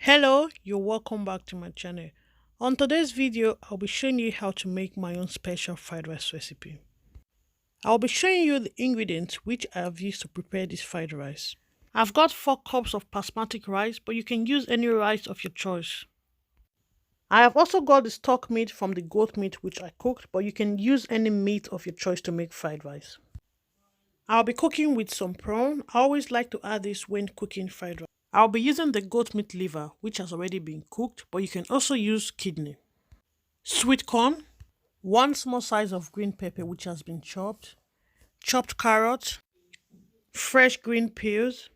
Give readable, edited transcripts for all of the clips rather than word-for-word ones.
Hello, you're welcome back to my channel. On today's video, I'll be showing you how to make my own special fried rice recipe. I'll be showing you the ingredients which I have used to prepare this fried rice. I've got 4 cups of basmati rice, but you can use any rice of your choice. I have also got the stock meat from the goat meat which I cooked, but you can use any meat of your choice to make fried rice. I'll be cooking with some prawn. I always like to add this when cooking fried rice. I'll be using the goat meat liver, which has already been cooked, but you can also use kidney. Sweet corn, 1 small size of green pepper which has been chopped, chopped carrot, fresh green peas,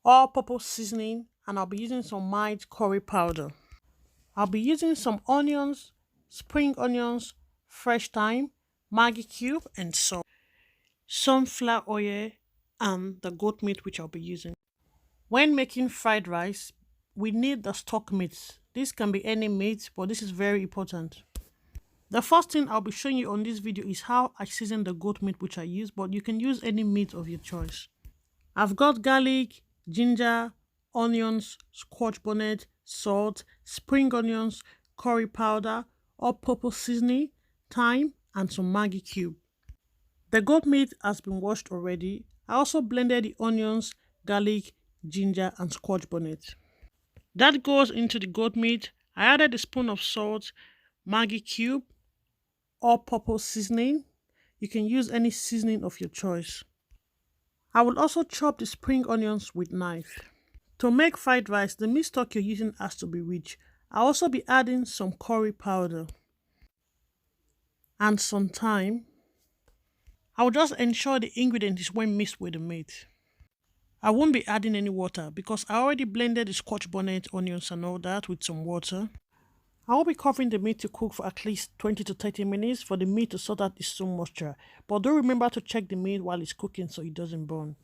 all purpose seasoning, and I'll be using some mild curry powder. I'll be using some onions, spring onions, fresh thyme, Maggie cube, and salt, sunflower oil, and the goat meat which I'll be using. When making fried rice, we need the stock meat. This can be any meat, but this is very important. The first thing I'll be showing you on this video is how I season the goat meat which I use, but you can use any meat of your choice. I've got garlic, ginger, onions, Scotch bonnet, salt, spring onions, curry powder, all-purpose seasoning, thyme, and some Maggie cube. The goat meat has been washed already. I also blended the onions, garlic, ginger, and Scotch bonnet. That goes into the goat meat. I added a spoon of salt, Maggie cube, all-purpose seasoning. You can use any seasoning of your choice. I will also chop the spring onions with knife. To make fried rice, the meat stock you're using has to be rich. I'll also be adding some curry powder and some thyme. I will just ensure the ingredient is well mixed with the meat. I won't be adding any water because I already blended the Scotch bonnet, onions and all that with some water. I will be covering the meat to cook for at least 20 to 30 minutes for the meat to sort out its stone moisture. But do remember to check the meat while it's cooking so it doesn't burn.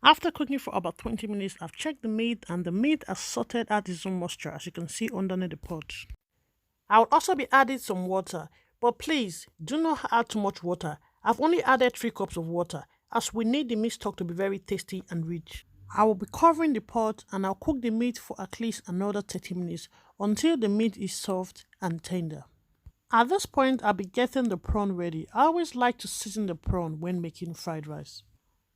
After cooking for about 20 minutes, I've checked the meat and the meat has sorted out its own moisture, as you can see underneath the pot. I will also be adding some water, but please do not add too much water. I've only added 3 cups of water, as we need the meat stock to be very tasty and rich. I will be covering the pot and I'll cook the meat for at least another 30 minutes until the meat is soft and tender. At this point, I'll be getting the prawn ready. I always like to season the prawn when making fried rice.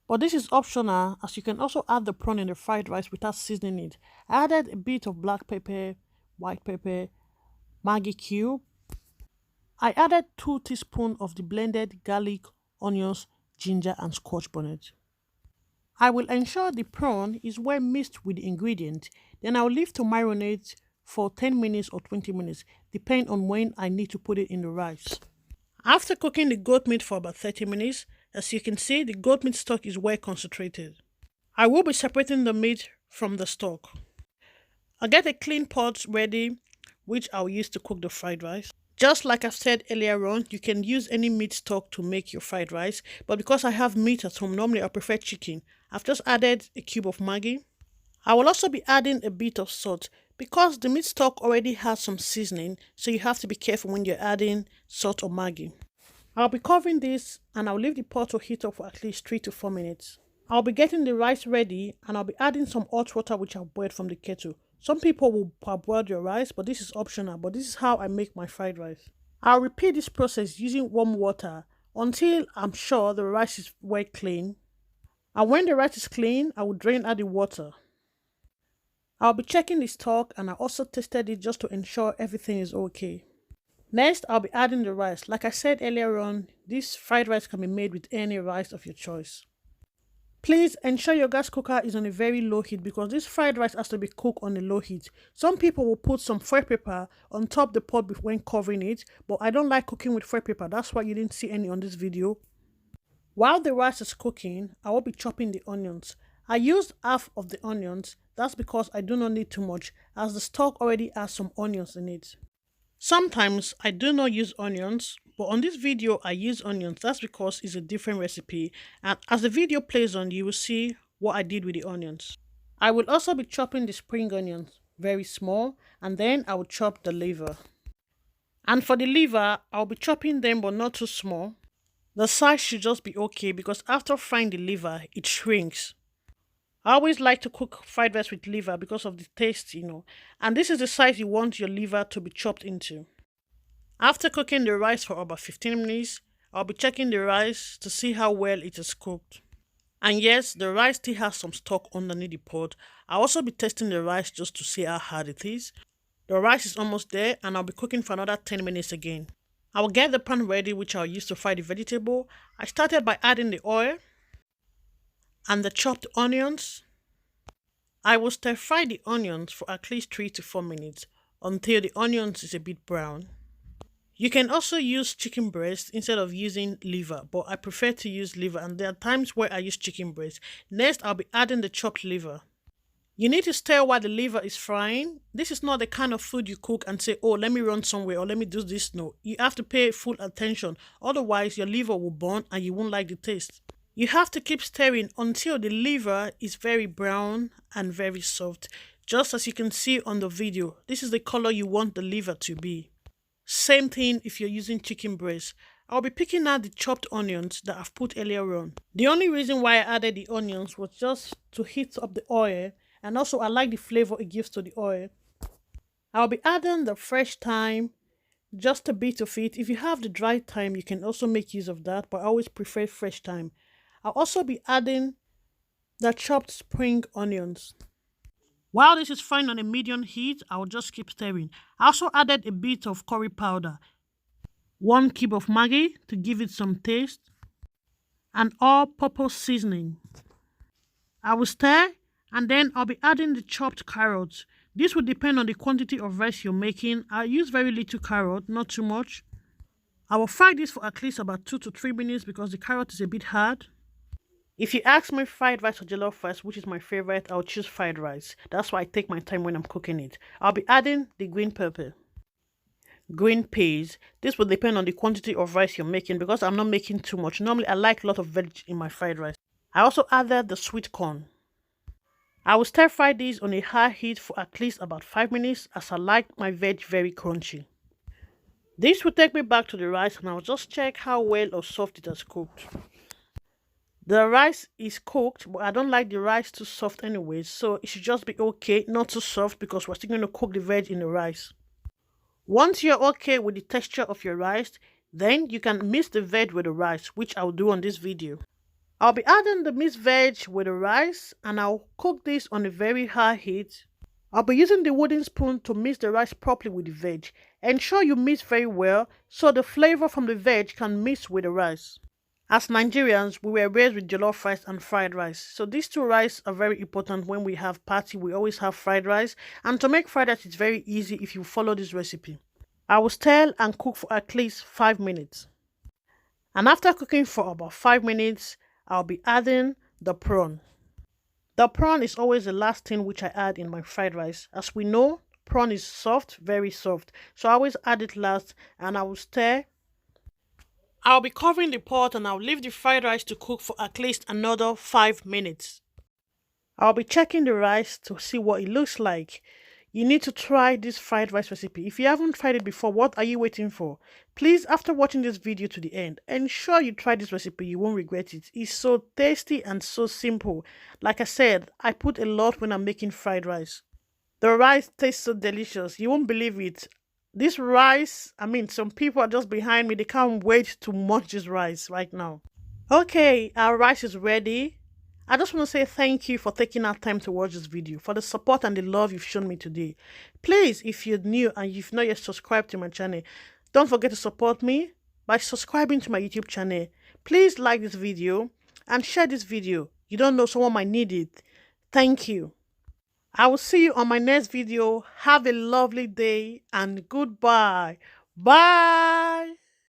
But this is optional, as you can also add the prawn in the fried rice without seasoning it. I added a bit of black pepper, white pepper, Maggie cube. I added 2 teaspoons of the blended garlic, onions, ginger and Scotch bonnet. I will ensure the prawn is well mixed with the ingredient, then I'll leave to marinate for 10 minutes or 20 minutes, depending on when I need to put it in the rice. After cooking the goat meat for about 30 minutes, as you can see, the goat meat stock is well concentrated. I will be separating the meat from the stock. I'll get a clean pot ready, which I'll use to cook the fried rice. Just like I've said earlier on, you can use any meat stock to make your fried rice, but because I have meat at home, normally I prefer chicken. I've just added a cube of Maggi. I will also be adding a bit of salt because the meat stock already has some seasoning, so you have to be careful when you're adding salt or Maggi. I'll be covering this and I'll leave the pot to heat up for at least 3 to 4 minutes. I'll be getting the rice ready and I'll be adding some hot water which I've boiled from the kettle. Some people will parboil your rice, but this is optional, but this is how I make my fried rice. I'll repeat this process using warm water until I'm sure the rice is well clean. And when the rice is clean, I will drain out the water. I'll be checking the stock and I also tested it just to ensure everything is okay. Next, I'll be adding the rice. Like I said earlier on, this fried rice can be made with any rice of your choice. Please ensure your gas cooker is on a very low heat because this fried rice has to be cooked on a low heat. Some people will put some foil paper on top the pot when covering it, but I don't like cooking with foil paper. That's why you didn't see any on this video. While the rice is cooking, I will be chopping the onions. I used half of the onions. That's because I do not need too much, as the stock already has some onions in it. Sometimes I do not use onions, but on this video I use onions. That's because it's a different recipe, and as the video plays on, you will see what I did with the onions. I will also be chopping the spring onions very small, and then I will chop the liver. And for the liver, I'll be chopping them but not too small. The size should just be okay because after frying the liver, it shrinks. I always like to cook fried rice with liver because of the taste. And this is the size you want your liver to be chopped into. After cooking the rice for about 15 minutes, I'll be checking the rice to see how well it is cooked. And yes, the rice still has some stock underneath the pot. I'll also be testing the rice just to see how hard it is. The rice is almost there and I'll be cooking for another 10 minutes again. I will get the pan ready which I'll use to fry the vegetable. I started by adding the oil and the chopped onions. I will stir fry the onions for at least 3 to 4 minutes until the onions is a bit brown. You can also use chicken breast instead of using liver, but I prefer to use liver and there are times where I use chicken breast. Next, I'll be adding the chopped liver. You need to stir while the liver is frying. This is not the kind of food you cook and say, oh, let me run somewhere or let me do this. No, you have to pay full attention. Otherwise, your liver will burn and you won't like the taste. You have to keep stirring until the liver is very brown and very soft. Just as you can see on the video, this is the color you want the liver to be. Same thing if you're using chicken breast. I'll be picking out the chopped onions that I've put earlier on. The only reason why I added the onions was just to heat up the oil, and also I like the flavor it gives to the oil. I'll be adding the fresh thyme, just a bit of it. If you have the dry thyme, you can also make use of that, but I always prefer fresh thyme. I'll also be adding the chopped spring onions. While this is frying on a medium heat, I'll just keep stirring. I also added a bit of curry powder, 1 cube of Maggie to give it some taste, and all-purpose seasoning. I will stir and then I'll be adding the chopped carrots. This will depend on the quantity of rice you're making. I use very little carrot, not too much. I will fry this for at least about 2 to 3 minutes because the carrot is a bit hard. If you ask me fried rice or jollof rice, which is my favorite, I'll choose fried rice. That's why I take my time when I'm cooking it. I'll be adding the green pepper, green peas. This will depend on the quantity of rice you're making because I'm not making too much. Normally, I like a lot of veg in my fried rice. I also added the sweet corn. I will stir fry these on a high heat for at least about 5 minutes as I like my veg very crunchy. This will take me back to the rice and I'll just check how well or soft it has cooked. The rice is cooked, but I don't like the rice too soft anyway, so it should just be okay, not too soft because we're still going to cook the veg in the rice. Once you're okay with the texture of your rice, then you can mix the veg with the rice, which I'll do on this video. I'll be adding the mixed veg with the rice and I'll cook this on a very high heat. I'll be using the wooden spoon to mix the rice properly with the veg. Ensure you mix very well so the flavor from the veg can mix with the rice. As Nigerians, we were raised with jollof rice and fried rice. So these two rice are very important when we have party. We always have fried rice. And to make fried rice, it's very easy if you follow this recipe. I will stir and cook for at least 5 minutes. And after cooking for about 5 minutes, I'll be adding the prawn. The prawn is always the last thing which I add in my fried rice. As we know, prawn is soft, very soft. So I always add it last and I will stir. I'll be covering the pot and I'll leave the fried rice to cook for at least another 5 minutes. I'll be checking the rice to see what it looks like. You need to try this fried rice recipe. If you haven't tried it before, what are you waiting for? Please, after watching this video to the end, ensure you try this recipe. You won't regret it. It's so tasty and so simple. Like I said, I put a lot when I'm making fried rice. The rice tastes so delicious. You won't believe it. This rice, some people are just behind me. They can't wait to munch this rice right now. Okay, our rice is ready. I just want to say thank you for taking out time to watch this video, for the support and the love you've shown me today. Please, if you're new and you've not yet subscribed to my channel, don't forget to support me by subscribing to my YouTube channel. Please like this video and share this video. You don't know, someone might need it. Thank you. I will see you on my next video. Have a lovely day and goodbye. Bye.